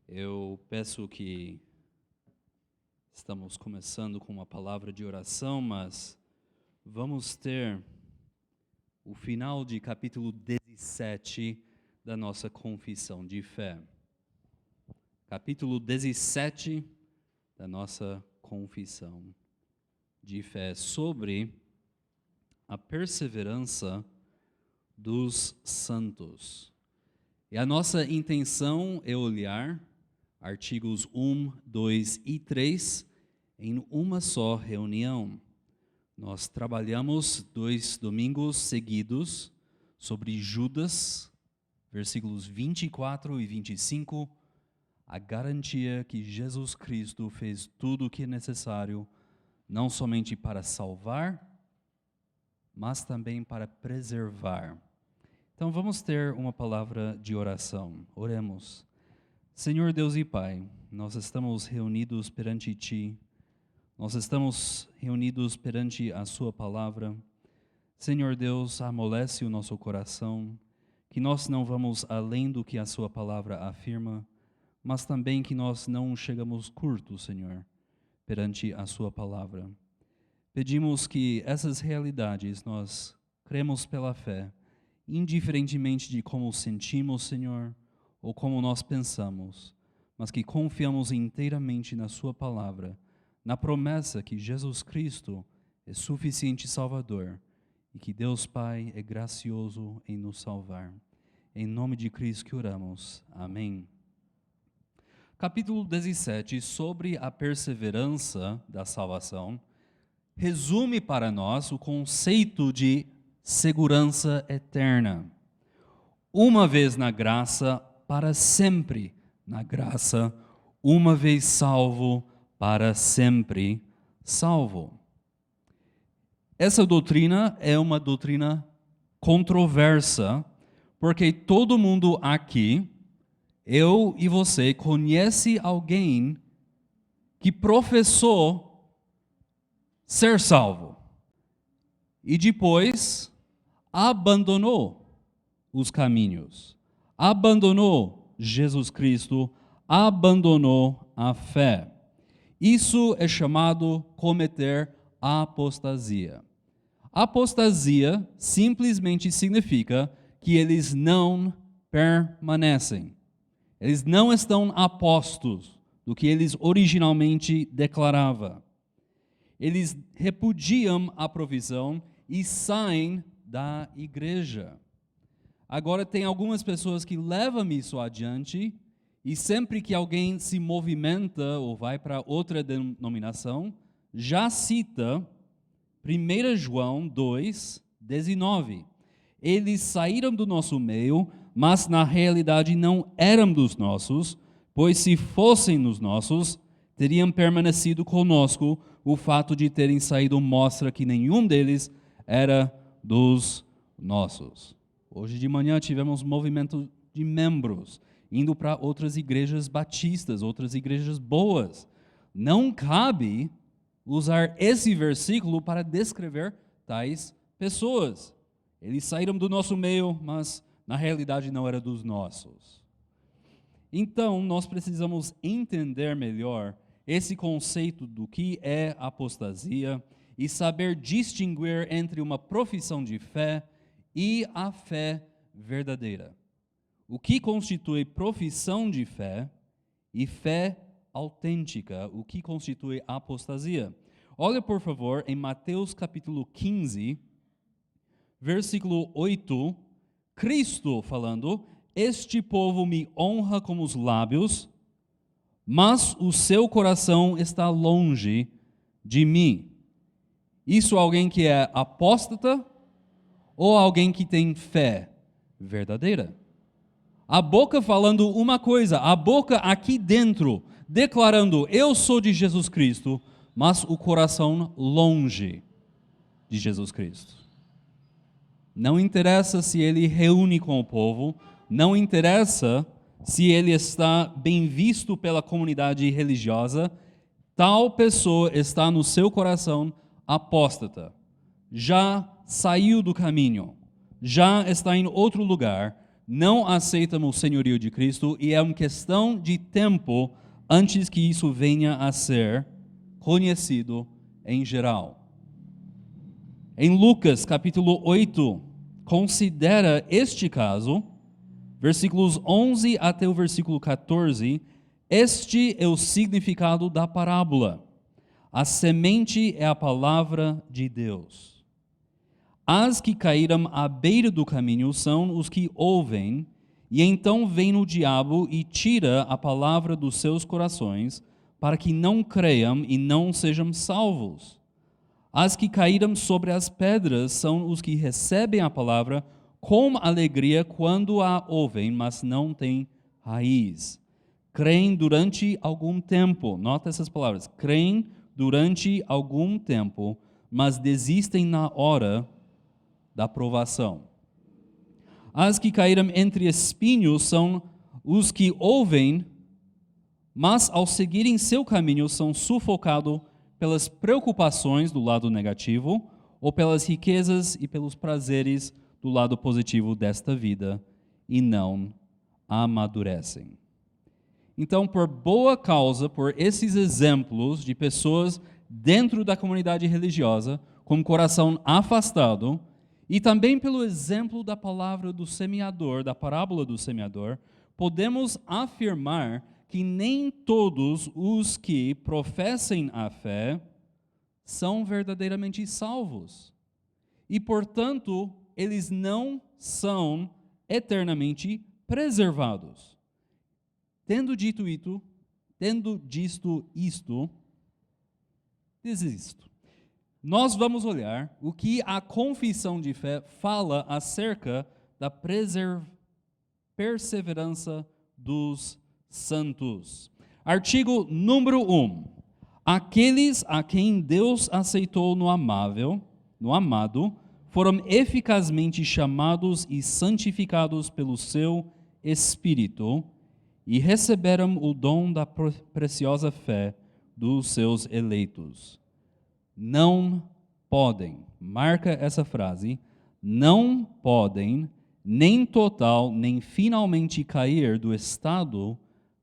Eu peço que estamos começando com uma palavra de oração, mas vamos ter o final de capítulo 17 da nossa confissão de fé. Capítulo 17 da nossa confissão de fé sobre a perseverança dos santos. E a nossa intenção é olhar artigos 1, 2 e 3 em uma só reunião. Nós trabalhamos 2 domingos seguidos sobre Judas, versículos 24 e 25, a garantia que Jesus Cristo fez tudo o que é necessário, não somente para salvar, mas também para preservar. Então vamos ter uma palavra de oração. Oremos. Senhor Deus e Pai, nós estamos reunidos perante Ti, nós estamos reunidos perante a Sua palavra. Senhor Deus, amolece o nosso coração, que nós não vamos além do que a Sua palavra afirma, mas também que nós não chegamos curtos, Senhor, perante a Sua palavra. Pedimos que essas realidades nós cremos pela fé, indiferentemente de como sentimos, Senhor, ou como nós pensamos, mas que confiamos inteiramente na Sua palavra, na promessa que Jesus Cristo é suficiente Salvador e que Deus Pai é gracioso em nos salvar. Em nome de Cristo que oramos. Amém. Capítulo 17, sobre a perseverança da salvação, resume para nós o conceito de segurança eterna. Uma vez na graça, para sempre na graça, uma vez salvo, para sempre salvo. Essa doutrina é uma doutrina controversa, porque todo mundo aqui, eu e você, conhece alguém que professou ser salvo e depois abandonou os caminhos. Abandonou Jesus Cristo, abandonou a fé. Isso é chamado cometer apostasia. Apostasia simplesmente significa que eles não permanecem. Eles não estão apostos do que eles originalmente declaravam. Eles repudiam a provisão e saem da igreja. Agora, tem algumas pessoas que levam isso adiante e sempre que alguém se movimenta ou vai para outra denominação, já cita 1 João 2, 19. Eles saíram do nosso meio, mas na realidade não eram dos nossos, pois se fossem dos nossos, teriam permanecido conosco. O fato de terem saído mostra que nenhum deles era dos nossos. Hoje de manhã tivemos um movimento de membros indo para outras igrejas batistas, outras igrejas boas. Não cabe usar esse versículo para descrever tais pessoas. Eles saíram do nosso meio, mas na realidade não era dos nossos. Então, nós precisamos entender melhor esse conceito do que é apostasia e saber distinguir entre uma profissão de fé e a fé verdadeira. O que constitui profissão de fé e fé autêntica, o que constitui apostasia. Olha, por favor, em Mateus capítulo 15, versículo 8, Cristo falando: este povo me honra com os lábios, mas o seu coração está longe de mim. Isso é alguém que é apóstata ou alguém que tem fé verdadeira? A boca falando uma coisa, a boca aqui dentro declarando: eu sou de Jesus Cristo, mas o coração longe de Jesus Cristo. Não interessa se ele reúne com o povo, não interessa se ele está bem visto pela comunidade religiosa, tal pessoa está no seu coração apóstata. Já saiu do caminho, já está em outro lugar, não aceitam o senhorio de Cristo e é uma questão de tempo antes que isso venha a ser conhecido em geral. Em Lucas capítulo 8, considera este caso, versículos 11 até o versículo 14, este é o significado da parábola. A semente é a palavra de Deus. As que caíram à beira do caminho são os que ouvem, e então vem o diabo e tira a palavra dos seus corações, para que não creiam e não sejam salvos. As que caíram sobre as pedras são os que recebem a palavra com alegria quando a ouvem, mas não têm raiz. Creem durante algum tempo, nota essas palavras, creem durante algum tempo, mas desistem na hora da provação. As que caíram entre espinhos são os que ouvem, mas ao seguirem seu caminho são sufocados pelas preocupações do lado negativo ou pelas riquezas e pelos prazeres do lado positivo desta vida e não amadurecem. Então, por boa causa, por esses exemplos de pessoas dentro da comunidade religiosa, com o coração afastado, e também pelo exemplo da palavra do semeador, da parábola do semeador, podemos afirmar que nem todos os que professem a fé são verdadeiramente salvos. E, portanto, eles não são eternamente preservados. Tendo dito isto, desisto. Nós vamos olhar o que a confissão de fé fala acerca da perseverança dos santos. Artigo número 1. Aqueles a quem Deus aceitou no amado, foram eficazmente chamados e santificados pelo seu Espírito e receberam o dom da preciosa fé dos seus eleitos. Não podem, marca essa frase, não podem, nem total, nem finalmente cair do estado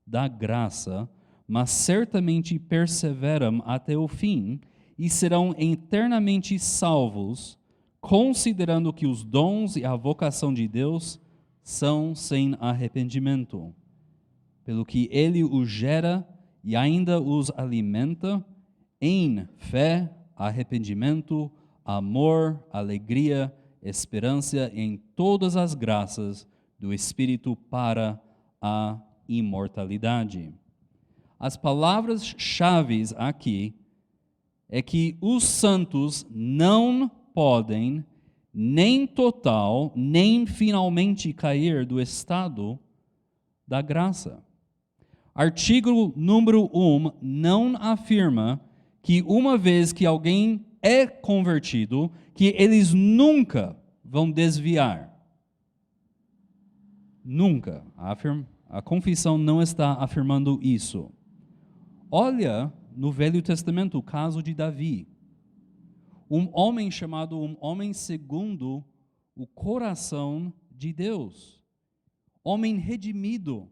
da graça, mas certamente perseveram até o fim e serão eternamente salvos, considerando que os dons e a vocação de Deus são sem arrependimento, pelo que Ele os gera e ainda os alimenta em fé, arrependimento, amor, alegria, esperança e em todas as graças do Espírito para a imortalidade. As palavras-chave aqui é que os santos não podem nem total, nem finalmente cair do estado da graça. Artigo número 1 não afirma que uma vez que alguém é convertido, que eles nunca vão desviar. Nunca. A confissão não está afirmando isso. Olha no Velho Testamento o caso de Davi. Um homem chamado um homem segundo o coração de Deus. Homem redimido,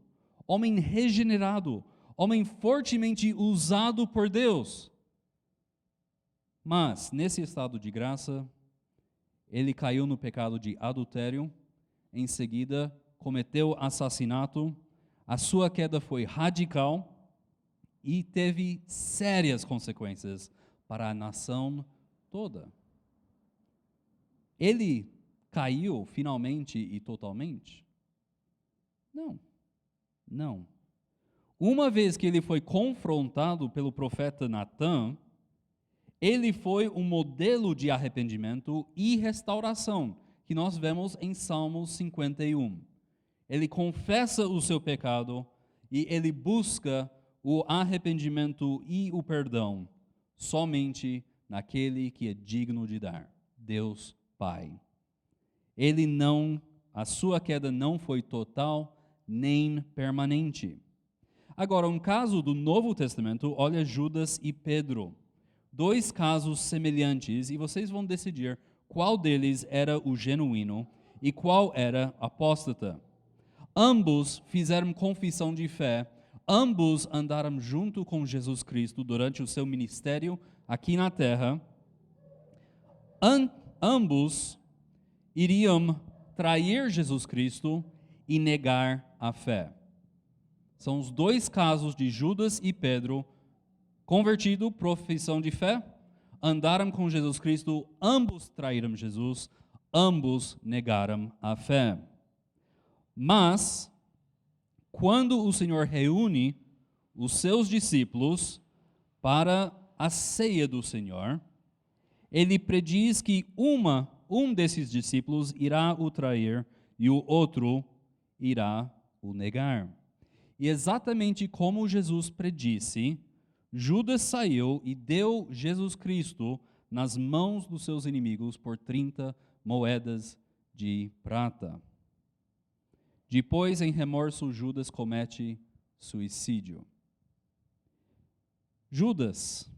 homem regenerado, homem fortemente usado por Deus. Mas, nesse estado de graça, ele caiu no pecado de adultério, em seguida cometeu assassinato, a sua queda foi radical e teve sérias consequências para a nação toda. Ele caiu finalmente e totalmente? Não. Uma vez que ele foi confrontado pelo profeta Natã, ele foi um modelo de arrependimento e restauração, que nós vemos em Salmos 51. Ele confessa o seu pecado e ele busca o arrependimento e o perdão somente naquele que é digno de dar, Deus Pai. A sua queda não foi total nem permanente. Agora, um caso do Novo Testamento, olha Judas e Pedro. 2 casos semelhantes e vocês vão decidir qual deles era o genuíno e qual era apóstata. Ambos fizeram confissão de fé, ambos andaram junto com Jesus Cristo durante o seu ministério aqui na terra. Ambos iriam trair Jesus Cristo e negar a fé. São os dois casos de Judas e Pedro, convertido, profissão de fé, andaram com Jesus Cristo, ambos traíram Jesus, ambos negaram a fé. Mas, quando o Senhor reúne os seus discípulos para a ceia do Senhor, ele prediz que um desses discípulos irá o trair e o outro irá o negar. E exatamente como Jesus predisse, Judas saiu e deu Jesus Cristo nas mãos dos seus inimigos por 30 moedas de prata. Depois, em remorso, Judas comete suicídio. Judas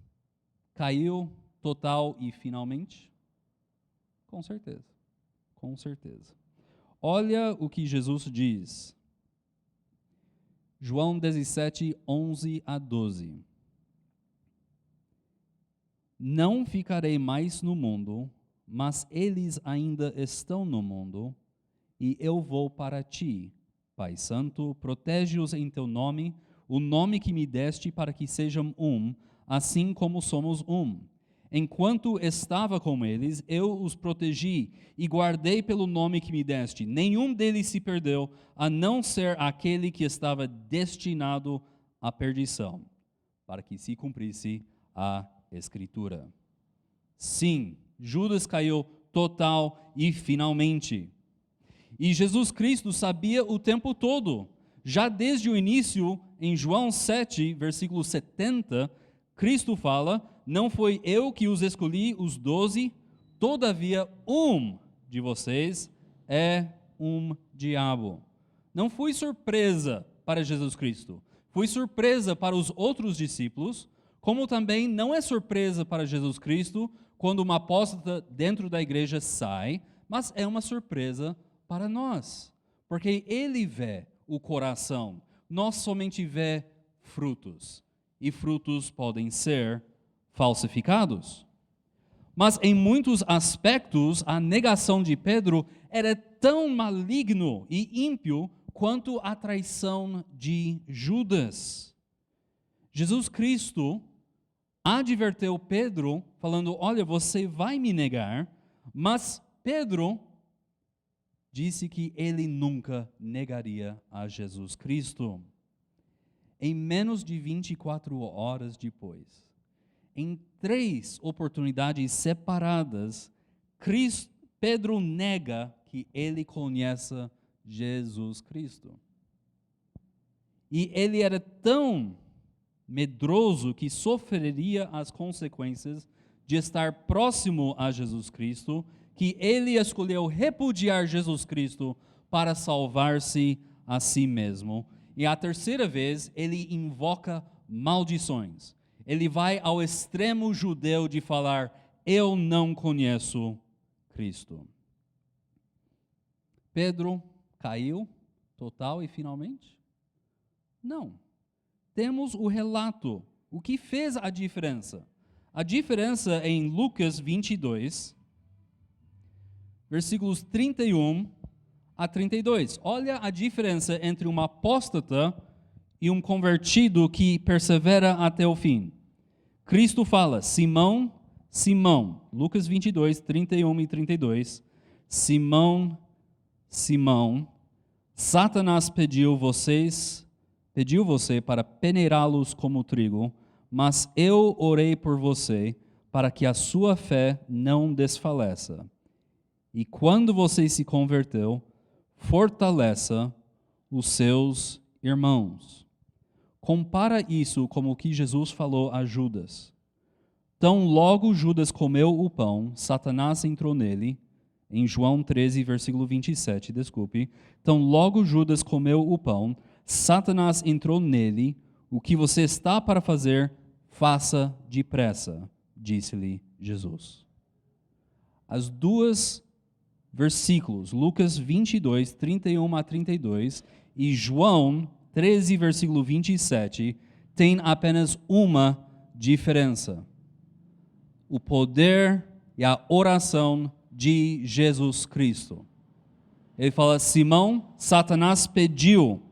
caiu total e finalmente? Com certeza, com certeza. Olha o que Jesus diz. João 17, 11 a 12. Não ficarei mais no mundo, mas eles ainda estão no mundo, e eu vou para ti. Pai Santo, protege-os em teu nome, o nome que me deste, para que sejam um, assim como somos um. Enquanto estava com eles, eu os protegi e guardei pelo nome que me deste. Nenhum deles se perdeu, a não ser aquele que estava destinado à perdição, para que se cumprisse a Escritura. Sim, Judas caiu total e finalmente. E Jesus Cristo sabia o tempo todo. Já desde o início, em João 7, versículo 70, Cristo fala: não foi eu que os escolhi, os 12, todavia um de vocês é um diabo. Não foi surpresa para Jesus Cristo, foi surpresa para os outros discípulos, como também não é surpresa para Jesus Cristo quando uma apóstata dentro da igreja sai, mas é uma surpresa para nós, porque Ele vê o coração, nós somente vê frutos, e frutos podem ser falsificados. Mas em muitos aspectos, a negação de Pedro era tão maligno e ímpio quanto a traição de Judas. Jesus Cristo adverteu Pedro, falando: olha, você vai me negar, mas Pedro disse que ele nunca negaria a Jesus Cristo. Em menos de 24 horas depois, em 3 oportunidades separadas, Pedro nega que ele conheça Jesus Cristo. E ele era tão medroso que sofreria as consequências de estar próximo a Jesus Cristo, que ele escolheu repudiar Jesus Cristo para salvar-se a si mesmo. E a terceira vez, ele invoca maldições. Ele vai ao extremo judeu de falar: eu não conheço Cristo. Pedro caiu total e finalmente? Não. Temos o relato. O que fez a diferença? A diferença é em Lucas 22, versículos 31 a 32. Olha a diferença entre um apóstata e um convertido que persevera até o fim. Cristo fala: Simão, Simão, Lucas 22, 31 e 32. Simão, Simão, Satanás pediu você para peneirá-los como trigo, mas eu orei por você para que a sua fé não desfaleça. E quando você se converteu, fortaleça os seus irmãos. Compara isso com o que Jesus falou a Judas. Tão logo Judas comeu o pão, Satanás entrou nele, em João 13, versículo 27, desculpe. Tão logo Judas comeu o pão, Satanás entrou nele. O que você está para fazer, faça depressa, disse-lhe Jesus. As duas versículos, Lucas 22, 31 a 32, E João 13, versículo 27, tem apenas uma diferença: o poder e a oração de Jesus Cristo. Ele fala: Simão, Satanás pediu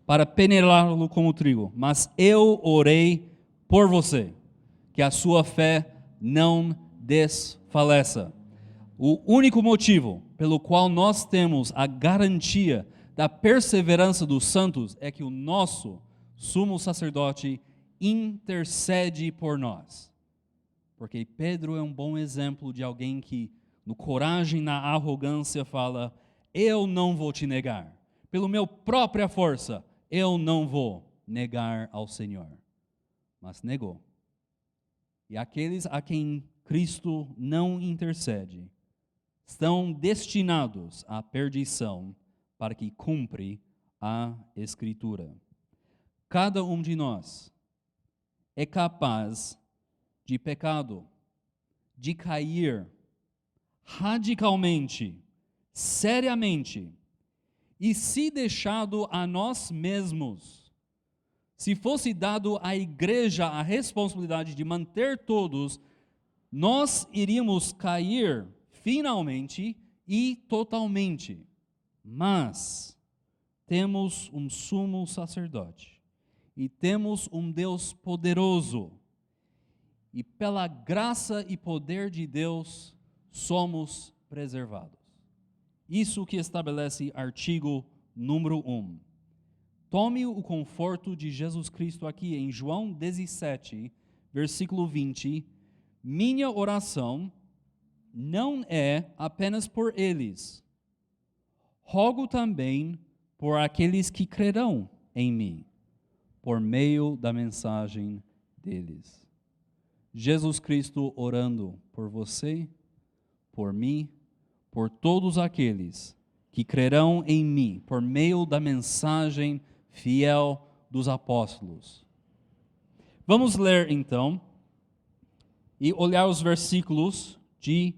para peneirá-lo como trigo, mas eu orei por você, que a sua fé não desfaleça. O único motivo pelo qual nós temos a garantia da perseverança dos santos é que o nosso sumo sacerdote intercede por nós. Porque Pedro é um bom exemplo de alguém que, no coragem, na arrogância, fala: eu não vou te negar. Pela minha própria força, eu não vou negar ao Senhor. Mas negou. E aqueles a quem Cristo não intercede estão destinados à perdição, para que cumpre a Escritura. Cada um de nós é capaz de pecado, de cair radicalmente, seriamente, e se deixado a nós mesmos, se fosse dado à igreja a responsabilidade de manter todos, nós iríamos cair finalmente e totalmente. Mas temos um sumo sacerdote e temos um Deus poderoso, e pela graça e poder de Deus somos preservados. Isso que estabelece artigo número 1. Tome o conforto de Jesus Cristo aqui em João 17, versículo 20. Minha oração não é apenas por eles. Rogo também por aqueles que crerão em mim, por meio da mensagem deles. Jesus Cristo orando por você, por mim, por todos aqueles que crerão em mim, por meio da mensagem fiel dos apóstolos. Vamos ler então e olhar os versículos de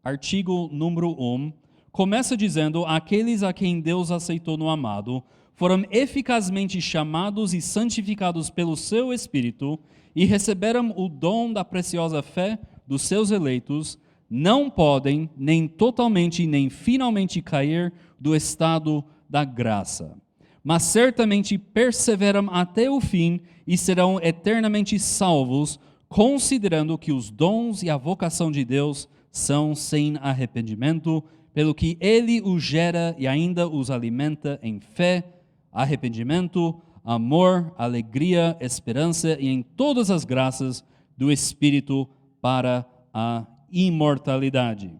artigo número 1. Começa dizendo: aqueles a quem Deus aceitou no amado foram eficazmente chamados e santificados pelo seu Espírito e receberam o dom da preciosa fé dos seus eleitos, não podem nem totalmente nem finalmente cair do estado da graça, mas certamente perseveram até o fim e serão eternamente salvos, considerando que os dons e a vocação de Deus são sem arrependimento, pelo que Ele os gera e ainda os alimenta em fé, arrependimento, amor, alegria, esperança e em todas as graças do Espírito para a imortalidade.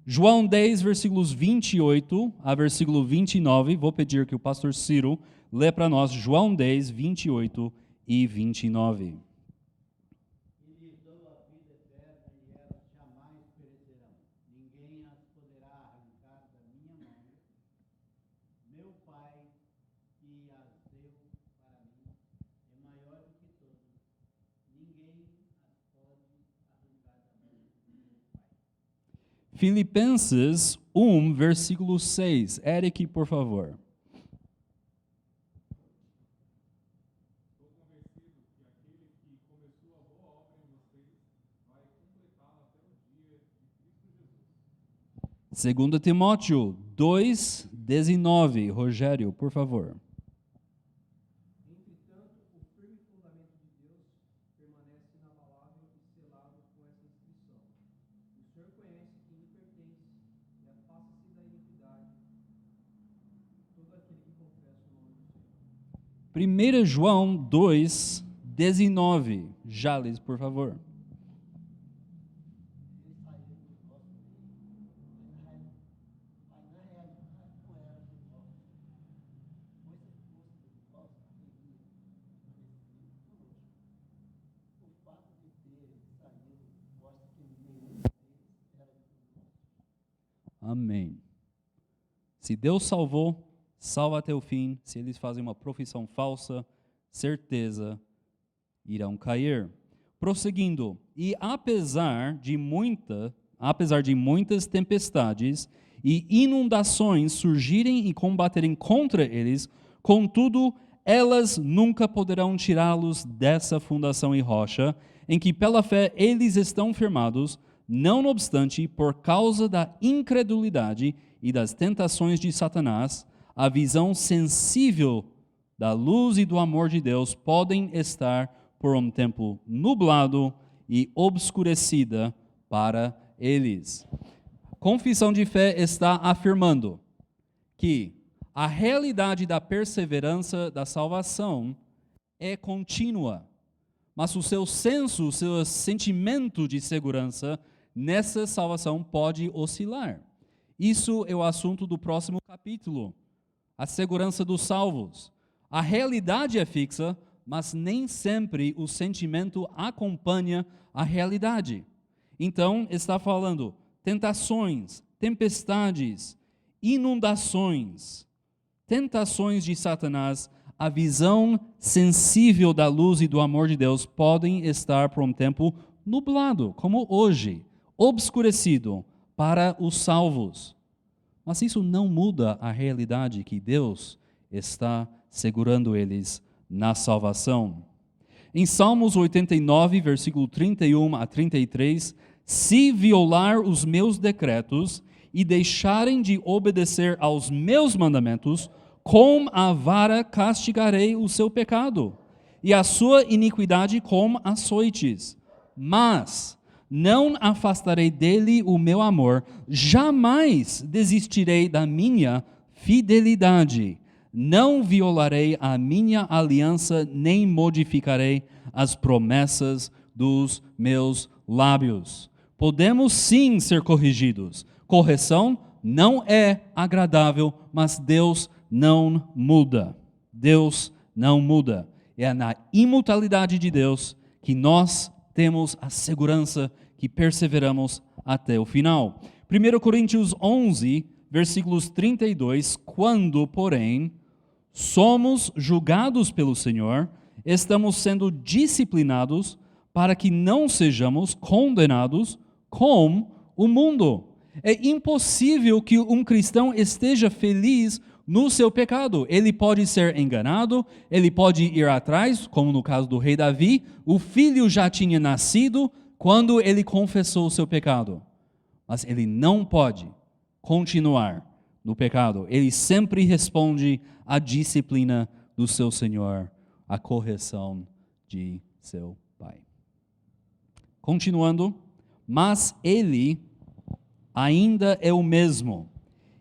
João 10, versículos 28 a versículo 29. Vou pedir que o pastor Ciro lê para nós João 10, 28 e 29. Filipenses 1, versículo 6. Eric, por favor. Segunda Timóteo 2, 19. Rogério, por favor. Primeira João 2, 19. Jales, por favor. Amém. Se Deus salvou, salva até o fim. Se eles fazem uma profissão falsa, certeza irão cair. Prosseguindo, e apesar de muitas tempestades e inundações surgirem e combaterem contra eles, contudo, elas nunca poderão tirá-los dessa fundação e rocha, em que pela fé eles estão firmados, não obstante, por causa da incredulidade e das tentações de Satanás, a visão sensível da luz e do amor de Deus podem estar por um tempo nublado e obscurecida para eles. Confissão de fé está afirmando que a realidade da perseverança da salvação é contínua, mas o seu senso, o seu sentimento de segurança nessa salvação pode oscilar. Isso é o assunto do próximo capítulo, a segurança dos salvos. A realidade é fixa, mas nem sempre o sentimento acompanha a realidade. Então, está falando tentações, tempestades, inundações, tentações de Satanás, a visão sensível da luz e do amor de Deus podem estar por um tempo nublado, como hoje, obscurecido para os salvos. Mas isso não muda a realidade que Deus está segurando eles na salvação. Em Salmos 89, versículo 31 a 33, se violar os meus decretos e deixarem de obedecer aos meus mandamentos, com a vara castigarei o seu pecado, e a sua iniquidade com açoites. Mas não afastarei dele o meu amor, jamais desistirei da minha fidelidade. Não violarei a minha aliança, nem modificarei as promessas dos meus lábios. Podemos sim ser corrigidos. Correção não é agradável, mas Deus não muda. Deus não muda. É na imutabilidade de Deus que nós temos a segurança que perseveramos até o final. 1 Coríntios 11, versículos 32, quando, porém, somos julgados pelo Senhor, estamos sendo disciplinados para que não sejamos condenados com o mundo. É impossível que um cristão esteja feliz no seu pecado. Ele pode ser enganado, ele pode ir atrás, como no caso do rei Davi, o filho já tinha nascido quando ele confessou o seu pecado. Mas ele não pode continuar no pecado. Ele sempre responde à disciplina do seu Senhor, à correção de seu Pai. Continuando, mas ele ainda é o mesmo,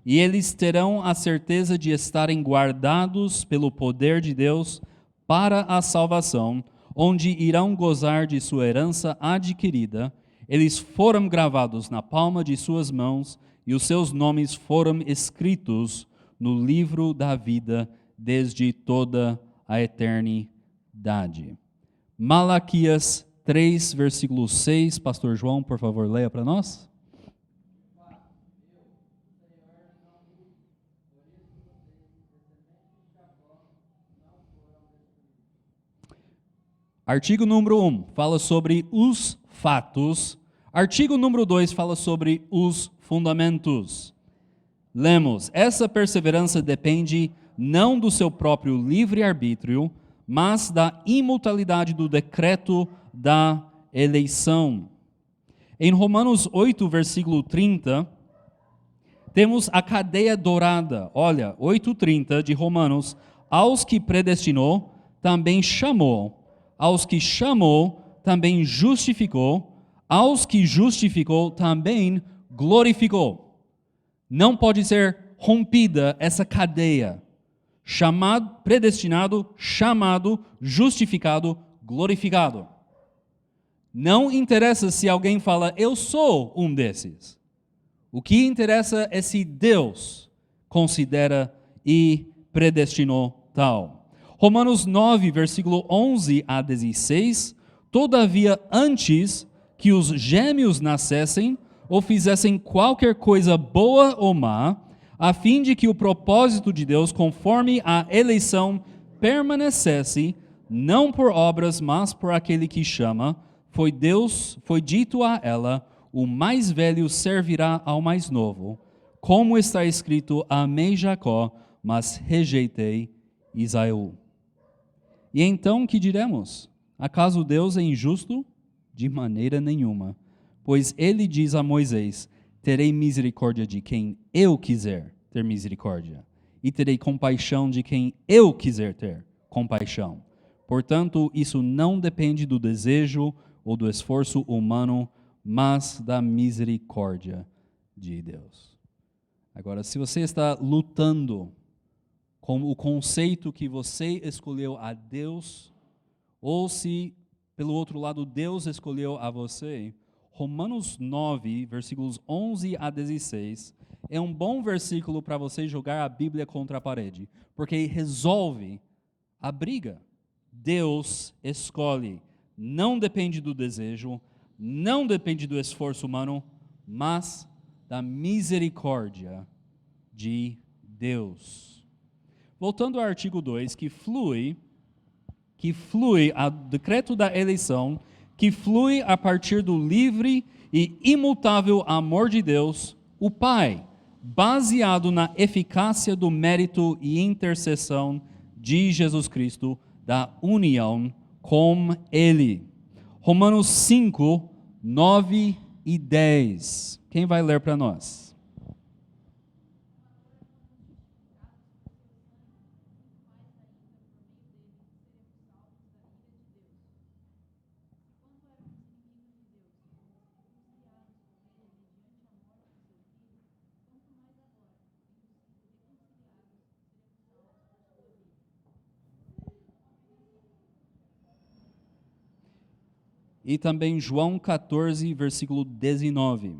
e eles terão a certeza de estarem guardados pelo poder de Deus para a salvação, onde irão gozar de sua herança adquirida. Eles foram gravados na palma de suas mãos, e os seus nomes foram escritos no livro da vida desde toda a eternidade. Malaquias 3, versículo 6. Pastor João, por favor, leia para nós. Artigo número 1 fala sobre os fatos. Artigo número 2 fala sobre os fundamentos. Lemos: essa perseverança depende não do seu próprio livre-arbítrio, mas da imutabilidade do decreto da eleição. Em Romanos 8, versículo 30, temos a cadeia dourada. Olha, 8:30 de Romanos: aos que predestinou, também chamou. Aos que chamou, também justificou. Aos que justificou, também glorificou. Não pode ser rompida essa cadeia. Chamado, predestinado, chamado, justificado, glorificado. Não interessa se alguém fala, eu sou um desses. O que interessa é se Deus considera e predestinou tal. Romanos 9, versículo 11 a 16. Todavia, antes que os gêmeos nascessem ou fizessem qualquer coisa boa ou má, a fim de que o propósito de Deus, conforme a eleição, permanecesse, não por obras, mas por aquele que chama, foi dito a ela, o mais velho servirá ao mais novo. como está escrito, amei Jacó, mas rejeitei Israel. E então que diremos? Acaso Deus é injusto? De maneira nenhuma. Pois ele diz a Moisés, terei misericórdia de quem eu quiser ter misericórdia, e terei compaixão de quem eu quiser ter compaixão. Portanto, isso não depende do desejo ou do esforço humano, mas da misericórdia de Deus. Agora, se você está lutando com o conceito que você escolheu a Deus, ou se, pelo outro lado, Deus escolheu a você, Romanos 9, versículos 11 a 16, é um bom versículo para você jogar a Bíblia contra a parede, porque resolve a briga. Deus escolhe, não depende do desejo, não depende do esforço humano, mas da misericórdia de Deus. Voltando ao artigo 2, que flui ao decreto da eleição, que flui a partir do livre e imutável amor de Deus, o Pai, baseado na eficácia do mérito e intercessão de Jesus Cristo, da união com Ele. Romanos 5, 9 e 10. Quem vai ler para nós? E também João 14, versículo 19.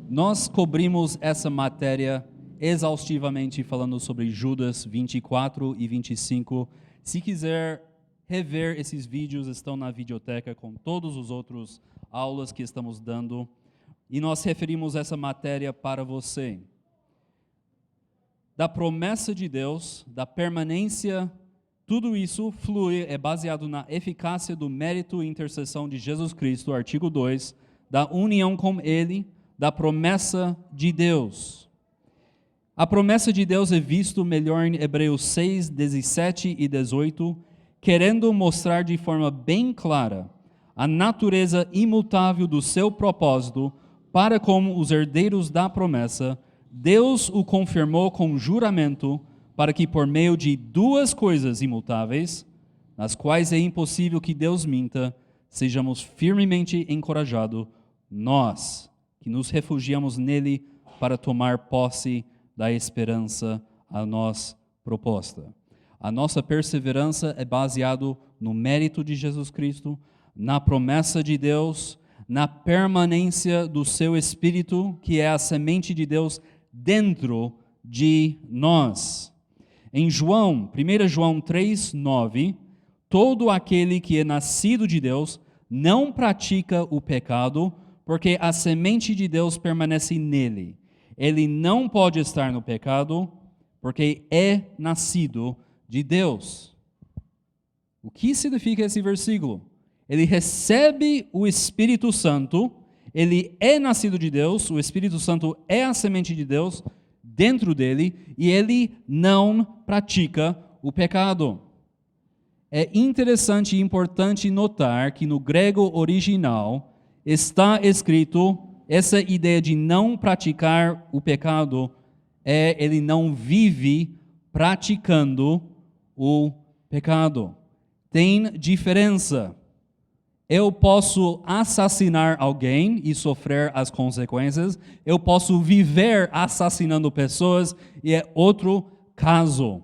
Nós cobrimos essa matéria exaustivamente falando sobre Judas 24 e 25. Se quiser rever esses vídeos, estão na videoteca com todos os outros aulas que estamos dando. E nós referimos essa matéria para você. Da promessa de Deus, da permanência, tudo isso flui, é baseado na eficácia do mérito e intercessão de Jesus Cristo, artigo 2, da união com Ele, da promessa de Deus. A promessa de Deus é visto melhor em Hebreus 6, 17 e 18, querendo mostrar de forma bem clara a natureza imutável do seu propósito para com os herdeiros da promessa. Deus o confirmou com juramento para que por meio de duas coisas imutáveis, nas quais é impossível que Deus minta, sejamos firmemente encorajados, nós, que nos refugiamos nele para tomar posse da esperança a nós proposta. A nossa perseverança é baseada no mérito de Jesus Cristo, na promessa de Deus, na permanência do seu Espírito, que é a semente de Deus dentro de nós. Em 1 João 3, 9, todo aquele que é nascido de Deus não pratica o pecado, porque a semente de Deus permanece nele. Ele não pode estar no pecado, porque é nascido de Deus. O que significa esse versículo? Ele recebe o Espírito Santo, ele é nascido de Deus, o Espírito Santo é a semente de Deus dentro dele, e ele não pratica o pecado. É interessante e importante notar que no grego original está escrito essa ideia de não praticar o pecado, ele não vive praticando o pecado. Tem diferença. Eu posso assassinar alguém e sofrer as consequências. Eu posso viver assassinando pessoas e é outro caso.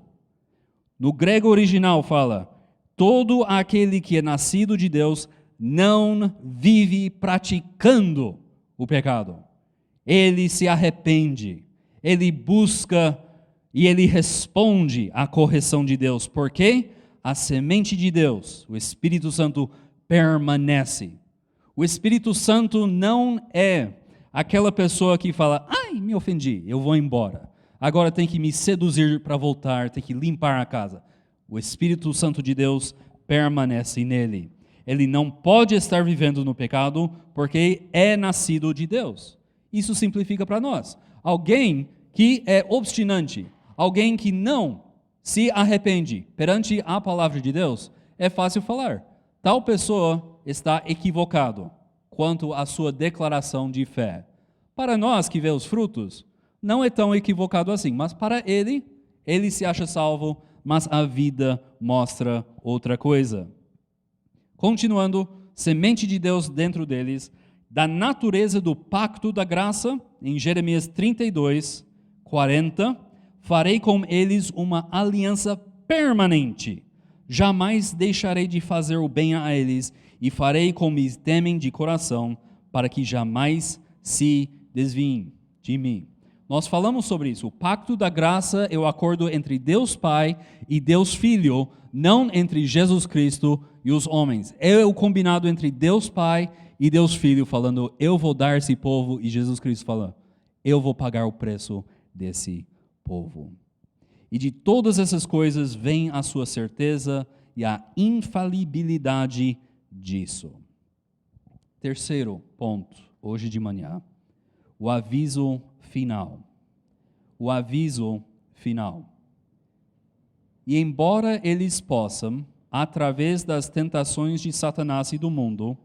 No grego original fala, todo aquele que é nascido de Deus não vive praticando o pecado. Ele se arrepende, ele busca e ele responde à correção de Deus. Por quê? A semente de Deus, o Espírito Santo, permanece. O Espírito Santo não é aquela pessoa que fala, ai, me ofendi, eu vou embora. agora tem que me seduzir para voltar, tem que limpar a casa. O Espírito Santo de Deus permanece nele. Ele não pode estar vivendo no pecado porque é nascido de Deus. Isso simplifica para nós. Alguém que é obstinante, alguém que não se arrepende perante a palavra de Deus, é fácil falar. Tal pessoa está equivocado quanto à sua declaração de fé. Para nós que vê os frutos, não é tão equivocado assim, mas para ele se acha salvo, mas a vida mostra outra coisa. Continuando, semente de Deus dentro deles, da natureza do pacto da graça, em Jeremias 32, 40, farei com eles uma aliança permanente. Jamais deixarei de fazer o bem a eles e farei como me temem de coração, para que jamais se desviem de mim. Nós falamos sobre isso. O pacto da graça é o acordo entre Deus Pai e Deus Filho, não entre Jesus Cristo e os homens. É o combinado entre Deus Pai e Deus Filho, falando, eu vou dar esse povo, e Jesus Cristo falando, eu vou pagar o preço desse povo. E de todas essas coisas vem a sua certeza e a infalibilidade disso. Terceiro ponto, hoje de manhã, o aviso final. O aviso final. E embora eles possam, através das tentações de Satanás e do mundo,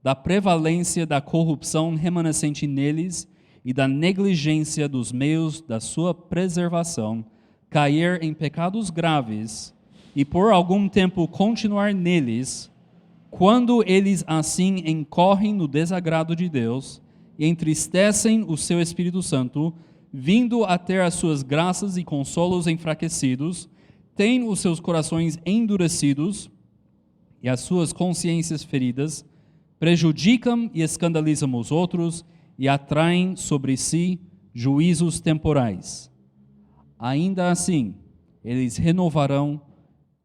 da prevalência da corrupção remanescente neles e da negligência dos meios da sua preservação, cair em pecados graves e por algum tempo continuar neles, quando eles assim incorrem no desagrado de Deus e entristecem o seu Espírito Santo, vindo a ter as suas graças e consolos enfraquecidos, têm os seus corações endurecidos e as suas consciências feridas, prejudicam e escandalizam os outros e atraem sobre si juízos temporais. Ainda assim, eles renovarão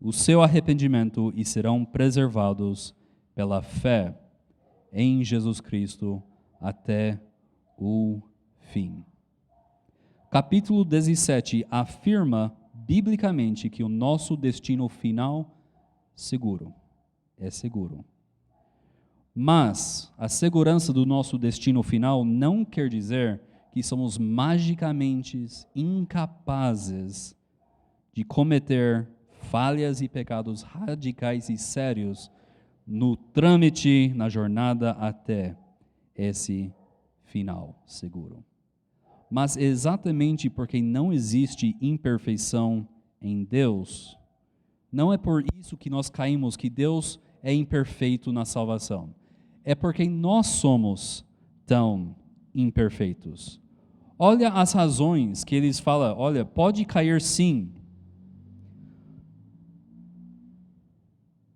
o seu arrependimento e serão preservados pela fé em Jesus Cristo até o fim. Capítulo 17 afirma biblicamente que o nosso destino final é seguro. Mas a segurança do nosso destino final não quer dizer que somos magicamente incapazes de cometer falhas e pecados radicais e sérios no trâmite, na jornada até esse final seguro. Mas exatamente porque não existe imperfeição em Deus, não é por isso que nós caímos que Deus é imperfeito na salvação. É porque nós somos tão imperfeitos. Olha as razões que eles falam, olha, pode cair sim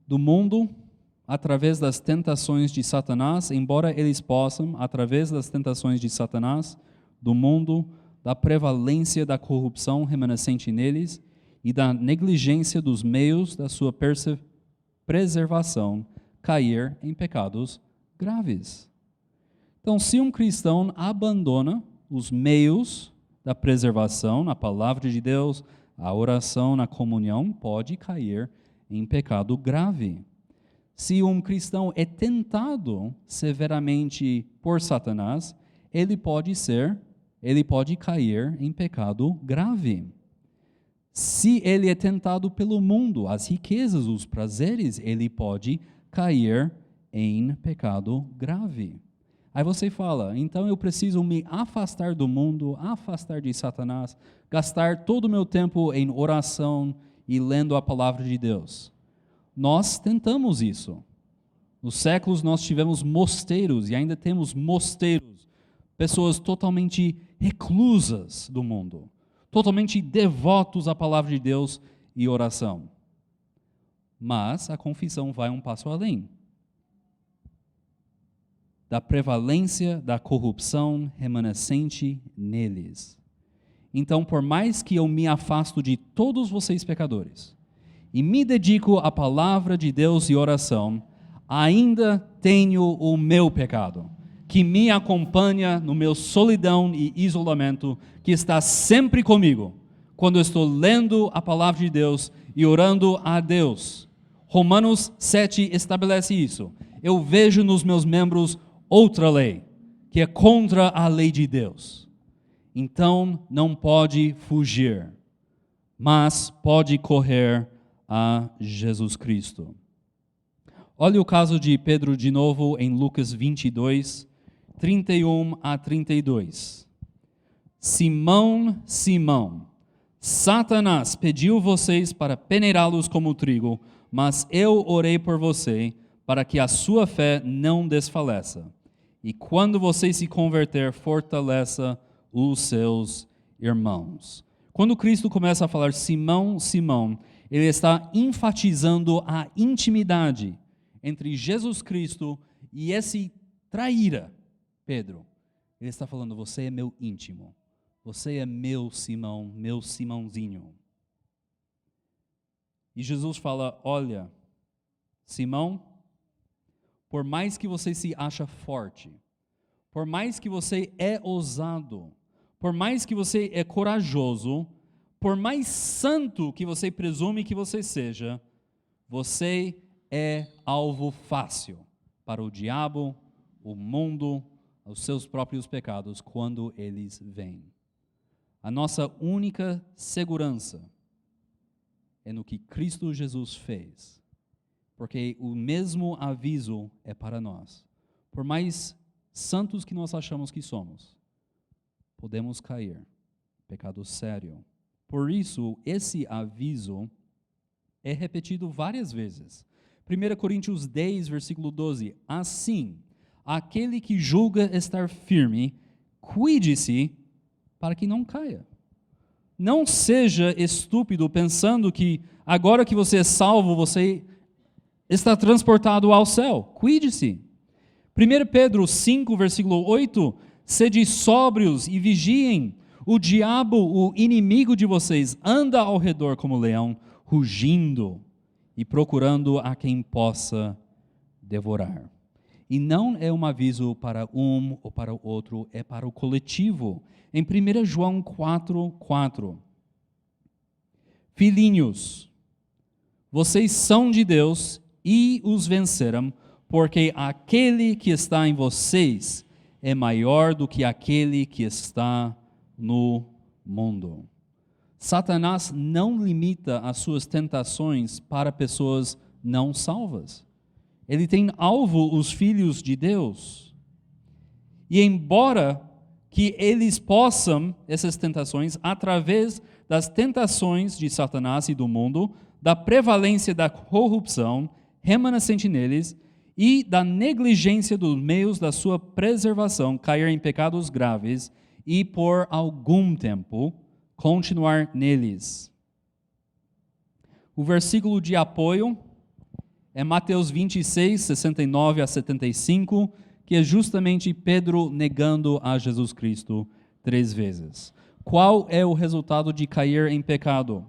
do mundo através das tentações de Satanás, embora eles possam, através das tentações de Satanás, do mundo, da prevalência da corrupção remanescente neles e da negligência dos meios da sua preservação, cair em pecados graves. Então, se um cristão abandona os meios da preservação, na palavra de Deus, a oração, na comunhão, pode cair em pecado grave. Se um cristão é tentado severamente por Satanás, ele pode cair em pecado grave. Se ele é tentado pelo mundo, as riquezas, os prazeres, ele pode cair em pecado grave. Aí você fala, então eu preciso me afastar do mundo, afastar de Satanás, gastar todo o meu tempo em oração e lendo a palavra de Deus. Nós tentamos isso. Nos séculos nós tivemos mosteiros e ainda temos mosteiros, pessoas totalmente reclusas do mundo, totalmente devotos à palavra de Deus e oração. Mas a confissão vai um passo além. Da prevalência da corrupção remanescente neles. Então, por mais que eu me afasto de todos vocês pecadores e me dedico à palavra de Deus e oração, ainda tenho o meu pecado. que me acompanha no meu solidão e isolamento, que está sempre comigo, quando eu estou lendo a palavra de Deus e orando a Deus. Romanos 7 estabelece isso. Eu vejo nos meus membros outra lei, que é contra a lei de Deus. Então não pode fugir, mas pode correr a Jesus Cristo. Olha o caso de Pedro de novo em Lucas 22, 31 a 32. Simão, Simão, Satanás pediu vocês para peneirá-los como trigo, mas eu orei por você para que a sua fé não desfaleça. E quando você se converter, fortaleça os seus irmãos. Quando Cristo começa a falar Simão, Simão, ele está enfatizando a intimidade entre Jesus Cristo e esse traíra, Pedro. Ele está falando, você é meu íntimo. Você é meu Simão, meu Simãozinho. E Jesus fala, olha, Simão, por mais que você se acha forte, por mais que você é ousado, por mais que você é corajoso, por mais santo que você presume que você seja, você é alvo fácil para o diabo, o mundo, os seus próprios pecados, quando eles vêm. A nossa única segurança é no que Cristo Jesus fez, porque o mesmo aviso é para nós. Por mais santos que nós achamos que somos, podemos cair, pecado sério. Por isso, esse aviso é repetido várias vezes. 1 Coríntios 10, versículo 12. Assim, aquele que julga estar firme, cuide-se para que não caia. Não seja estúpido pensando que agora que você é salvo, você está transportado ao céu. Cuide-se. 1 Pedro 5, versículo 8. Sede sóbrios e vigiem. O diabo, o inimigo de vocês, anda ao redor como leão, rugindo e procurando a quem possa devorar. E não é um aviso para um ou para o outro, é para o coletivo. Em 1 João 4, 4. Filhinhos, vocês são de Deus e os venceram, porque aquele que está em vocês é maior do que aquele que está no mundo. Satanás não limita as suas tentações para pessoas não salvas. Ele tem alvo os filhos de Deus. E embora que eles possam, essas tentações, através das tentações de Satanás e do mundo, da prevalência da corrupção remanescente neles e da negligência dos meios da sua preservação, cair em pecados graves e, por algum tempo, continuar neles. O versículo de apoio é Mateus 26, 69 a 75, que é justamente Pedro negando a Jesus Cristo 3 vezes. Qual é o resultado de cair em pecado?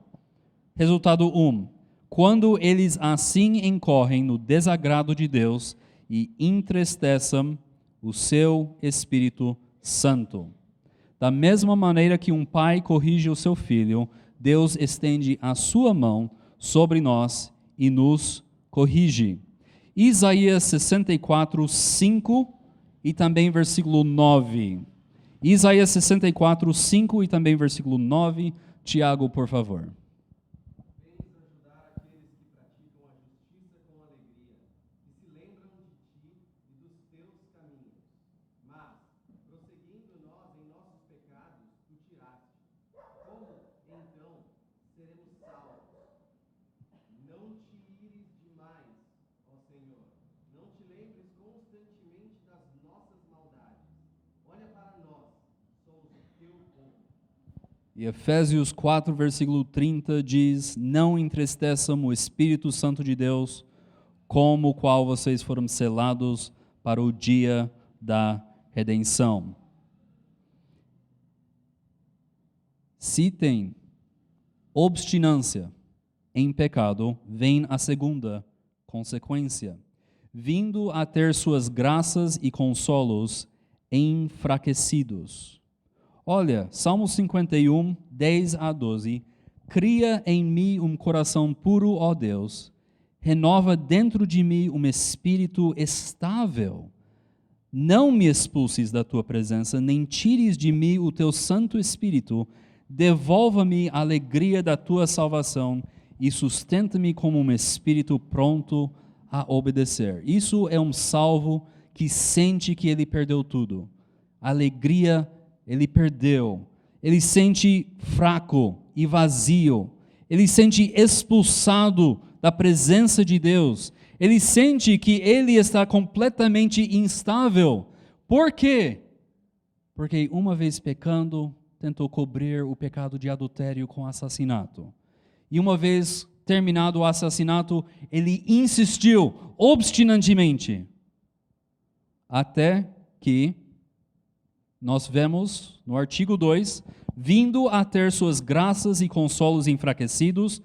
Resultado 1. Quando eles assim incorrem no desagrado de Deus e entristecem o seu Espírito Santo. Da mesma maneira que um pai corrige o seu filho, Deus estende a sua mão sobre nós e nos corrige. Isaías 64, 5 e também versículo 9. Isaías 64, 5 e também versículo 9. Tiago, por favor. E Efésios 4, versículo 30 diz, não entristeçam o Espírito Santo de Deus, como o qual vocês foram selados para o dia da redenção. Se tem obstinância em pecado, vem a segunda consequência. vindo a ter suas graças e consolos enfraquecidos. Olha, Salmo 51, 10 a 12. Cria em mim um coração puro, ó Deus. Renova dentro de mim um espírito estável. Não me expulses da tua presença, nem tires de mim o teu Santo Espírito. Devolva-me a alegria da tua salvação e sustenta-me como um espírito pronto a obedecer. Isso é um salvo que sente que ele perdeu tudo. A alegria ele perdeu. Ele sente fraco e vazio. Ele sente expulsado da presença de Deus. Ele sente que ele está completamente instável. Por quê? Porque uma vez pecando, tentou cobrir o pecado de adultério com assassinato. E uma vez terminado o assassinato, ele insistiu obstinantemente. Até que nós vemos no artigo 2, vindo a ter suas graças e consolos enfraquecidos,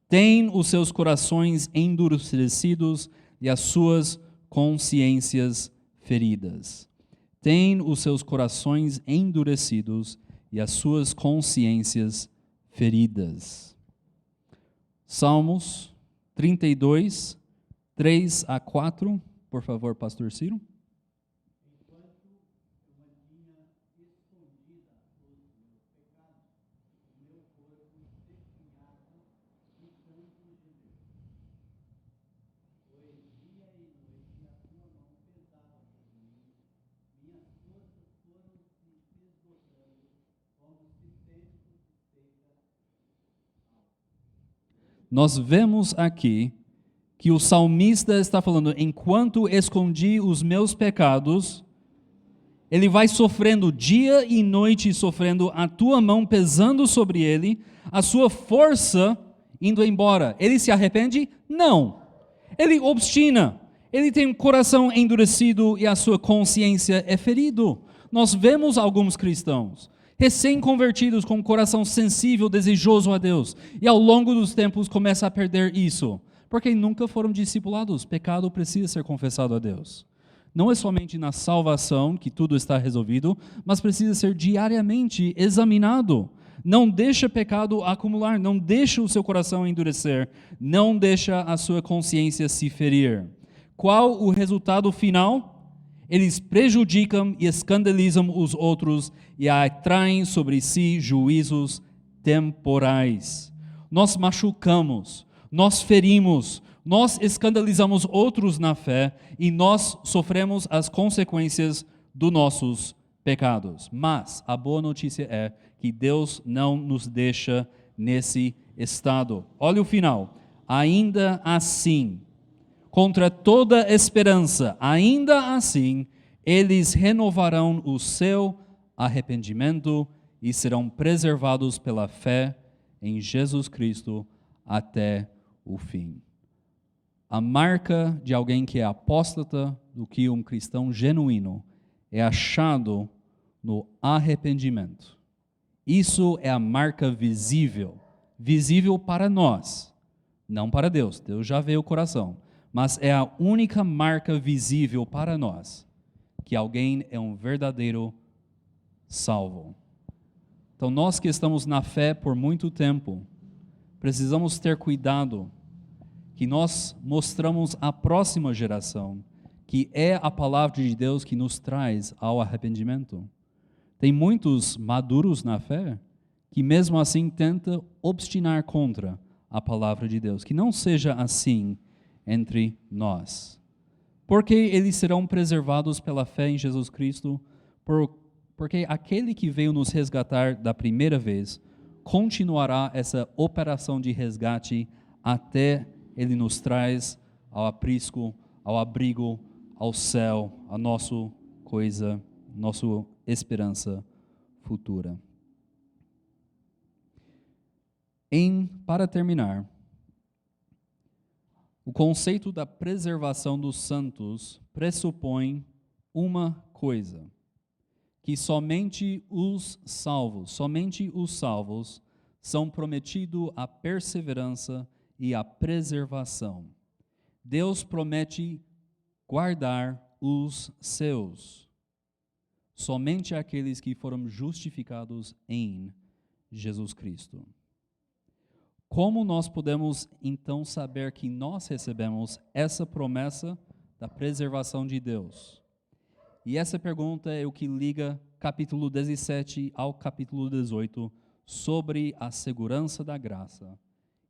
tem os seus corações endurecidos e as suas consciências feridas. Tem os seus corações endurecidos e as suas consciências feridas. Salmos 32, 3 a 4. Por favor, pastor Ciro. Nós vemos aqui que o salmista está falando, enquanto escondi os meus pecados, ele vai sofrendo dia e noite, sofrendo a tua mão pesando sobre ele, a sua força indo embora. Ele se arrepende? Não. Ele obstina. Ele tem um coração endurecido e a sua consciência é ferido. Nós vemos alguns cristãos recém-convertidos com um coração sensível, desejoso a Deus, e ao longo dos tempos começa a perder isso, porque nunca foram discipulados. Pecado precisa ser confessado a Deus. Não é somente na salvação que tudo está resolvido, mas precisa ser diariamente examinado. Não deixa pecado acumular, não deixa o seu coração endurecer, não deixa a sua consciência se ferir. Qual o resultado final? Eles prejudicam e escandalizam os outros e atraem sobre si juízos temporais. Nós machucamos, nós ferimos, nós escandalizamos outros na fé e nós sofremos as consequências dos nossos pecados. Mas a boa notícia é que Deus não nos deixa nesse estado. Olha o final. Ainda assim, contra toda esperança, ainda assim, eles renovarão o seu arrependimento e serão preservados pela fé em Jesus Cristo até o fim. A marca de alguém que é apóstata do que um cristão genuíno é achado no arrependimento. Isso é a marca visível para nós, não para Deus. Deus já vê o coração. Mas é a única marca visível para nós que alguém é um verdadeiro salvo. Então, nós que estamos na fé por muito tempo, precisamos ter cuidado que nós mostramos à próxima geração que é a palavra de Deus que nos traz ao arrependimento. Tem muitos maduros na fé que mesmo assim tentam obstinar contra a palavra de Deus. Que não seja assim entre nós. Porque eles serão preservados pela fé em Jesus Cristo, porque aquele que veio nos resgatar da primeira vez continuará essa operação de resgate até ele nos traz ao aprisco, ao abrigo, ao céu, a nossa esperança futura. Para terminar, o conceito da preservação dos santos pressupõe uma coisa, que somente os salvos são prometidos a perseverança e a preservação. Deus promete guardar os seus. Somente aqueles que foram justificados em Jesus Cristo. Como nós podemos então saber que nós recebemos essa promessa da preservação de Deus? E essa pergunta é o que liga capítulo 17 ao capítulo 18 sobre a segurança da graça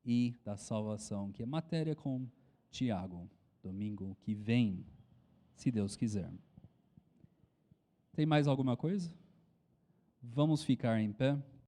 e da salvação, que é matéria com Tiago, domingo que vem, se Deus quiser. Tem mais alguma coisa? Vamos ficar em pé.